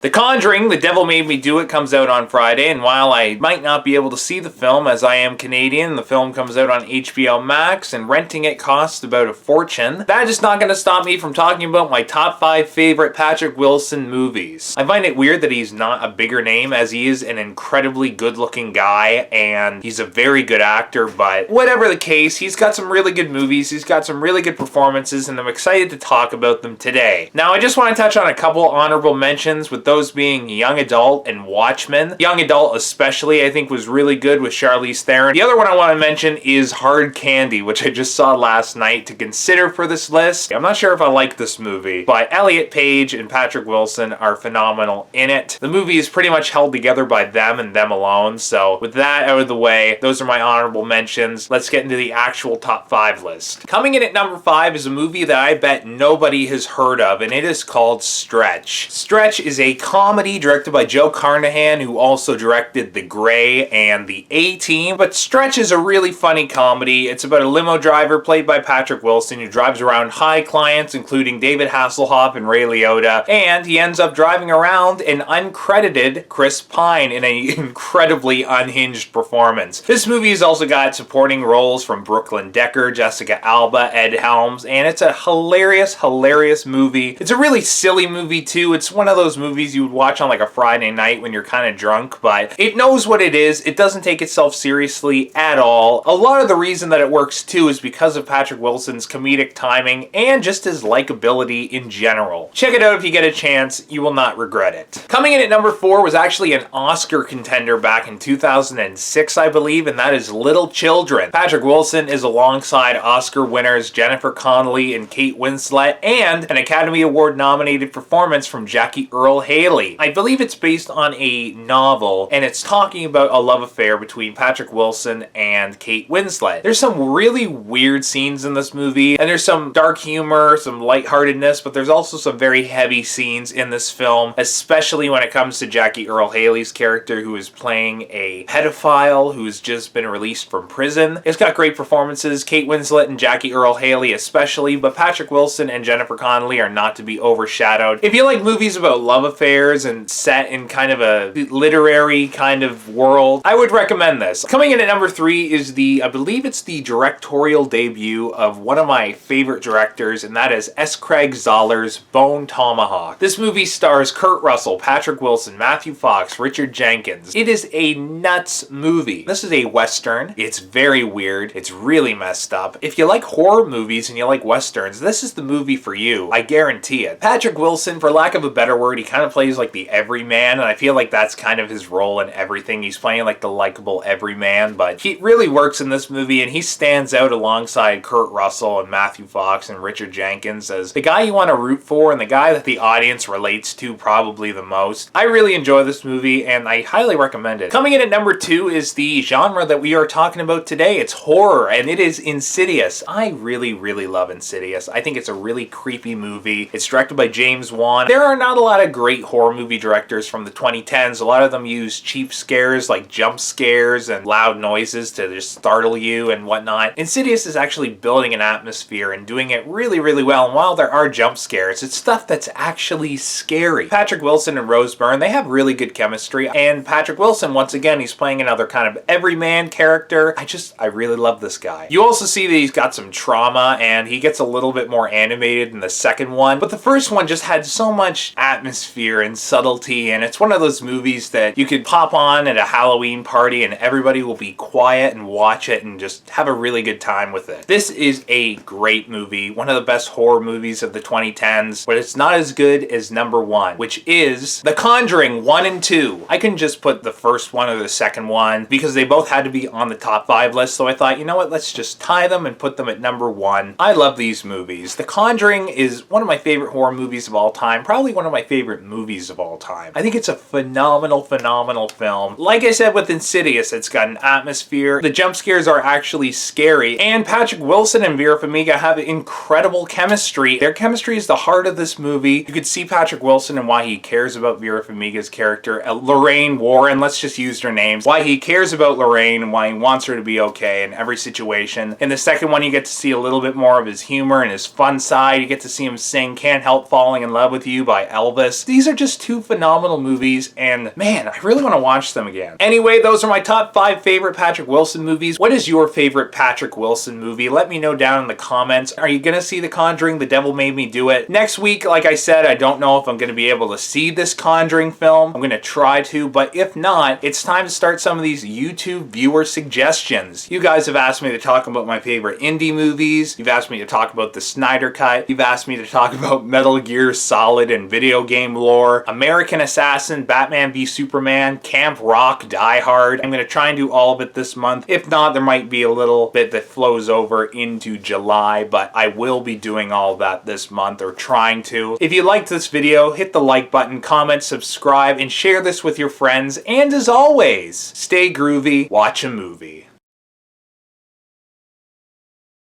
The Conjuring, The Devil Made Me Do It comes out on Friday, and while I might not be able to see the film as I am Canadian, the film comes out on HBO Max, and renting it costs about a fortune. That is not going to stop me from talking about my top 5 favorite Patrick Wilson movies. I find it weird that he's not a bigger name, as he is an incredibly good-looking guy, and he's a very good actor, but whatever the case, he's got some really good movies, he's got some really good performances, and I'm excited to talk about them today. Now, I just want to touch on a couple honorable mentions, with those being Young Adult and Watchmen. Young Adult especially, I think, was really good with Charlize Theron. The other one I want to mention is Hard Candy, which I just saw last night to consider for this list. I'm not sure if I like this movie, but Elliot Page and Patrick Wilson are phenomenal in it. The movie is pretty much held together by them and them alone, so with that out of the way, those are my honorable mentions. Let's get into the actual top 5 list. Coming in at number 5 is a movie that I bet nobody has heard of, and it is called Stretch. Stretch is a comedy directed by Joe Carnahan, who also directed The Grey and The A-Team, but Stretch is a really funny comedy. It's about a limo driver played by Patrick Wilson who drives around high clients, including David Hasselhoff and Ray Liotta, and he ends up driving around an uncredited Chris Pine in an incredibly unhinged performance. This movie has also got supporting roles from Brooklyn Decker, Jessica Alba, Ed Helms, and it's a hilarious movie. It's a really silly movie too. It's one of those movies you would watch on like a Friday night when you're kind of drunk, but it knows what it is. It doesn't take itself seriously at all. A lot of the reason that it works too is because of Patrick Wilson's comedic timing and just his likability in general. Check it out if you get a chance. You will not regret it. Coming in at number 4 was actually an Oscar contender back in 2006, I believe, and that is Little Children. Patrick Wilson is alongside Oscar winners Jennifer Connelly and Kate Winslet, and an Academy Award nominated performance from Jackie Earle Haley. I believe it's based on a novel, and it's talking about a love affair between Patrick Wilson and Kate Winslet. There's some really weird scenes in this movie, and there's some dark humor, some lightheartedness, but there's also some very heavy scenes in this film, especially when it comes to Jackie Earle Haley's character, who is playing a pedophile who's just been released from prison. It's got great performances, Kate Winslet and Jackie Earle Haley especially, but Patrick Wilson and Jennifer Connelly are not to be overshadowed. If you like movies about love affairs and set in kind of a literary kind of world, I would recommend this. Coming in at number 3 is I believe it's the directorial debut of one of my favorite directors, and that is S. Craig Zahler's Bone Tomahawk. This movie stars Kurt Russell, Patrick Wilson, Matthew Fox, Richard Jenkins. It is a nuts movie. This is a Western. It's very weird. It's really messed up. If you like horror movies and you like Westerns, this is the movie for you. I guarantee it. Patrick Wilson, for lack of a better word, he kind of plays like the everyman, and I feel like that's kind of his role in everything. He's playing like the likable everyman, but he really works in this movie, and he stands out alongside Kurt Russell and Matthew Fox and Richard Jenkins as the guy you want to root for and the guy that the audience relates to probably the most. I really enjoy this movie, and I highly recommend it. Coming in at number 2 is the genre that we are talking about today. It's horror, and it is Insidious. I really love Insidious. I think it's a really creepy movie. It's directed by James Wan. There are not a lot of great horror movie directors from the 2010s. A lot of them use cheap scares like jump scares and loud noises to just startle you and whatnot. Insidious is actually building an atmosphere and doing it really well, and while there are jump scares, it's stuff that's actually scary. Patrick Wilson and Rose Byrne, they have really good chemistry, and Patrick Wilson, once again, he's playing another kind of everyman character. I really love this guy. You also see that he's got some trauma, and he gets a little bit more animated in the second one, but the first one just had so much atmosphere and subtlety, and it's one of those movies that you could pop on at a Halloween party and everybody will be quiet and watch it and just have a really good time with it. This is a great movie, one of the best horror movies of the 2010s, but it's not as good as number 1, which is The Conjuring 1 and 2. I couldn't just put the first one or the second one because they both had to be on the top 5 list, so I thought, you know what, let's just tie them and put them at number 1. I love these movies. The Conjuring is one of my favorite horror movies of all time, probably one of my favorite movies of all time. I think it's a phenomenal film. Like I said with Insidious, it's got an atmosphere. The jump scares are actually scary, and Patrick Wilson and Vera Farmiga have incredible chemistry. Their chemistry is the heart of this movie. You could see Patrick Wilson and why he cares about Vera Farmiga's character, Lorraine Warren, let's just use her names, why he cares about Lorraine and why he wants her to be okay in every situation. In the second one, you get to see a little bit more of his humor and his fun side. You get to see him sing Can't Help Falling in Love with You by Elvis. These are just two phenomenal movies, and man, I really want to watch them again. Anyway, those are my top 5 favorite Patrick Wilson movies. What is your favorite Patrick Wilson movie? Let me know down in the comments. Are you gonna see The Conjuring? The Devil Made Me Do It. Next week, like I said, I don't know if I'm gonna be able to see this Conjuring film. I'm gonna try to, but if not, it's time to start some of these YouTube viewer suggestions. You guys have asked me to talk about my favorite indie movies. You've asked me to talk about the Snyder Cut. You've asked me to talk about Metal Gear Solid and video game lore, American Assassin, Batman v Superman, Camp Rock, Die Hard. I'm gonna try and do all of it this month. If not, there might be a little bit that flows over into July, but I will be doing all that this month, or trying to. If you liked this video, hit the like button, comment, subscribe, and share this with your friends. And as always, stay groovy, watch a movie.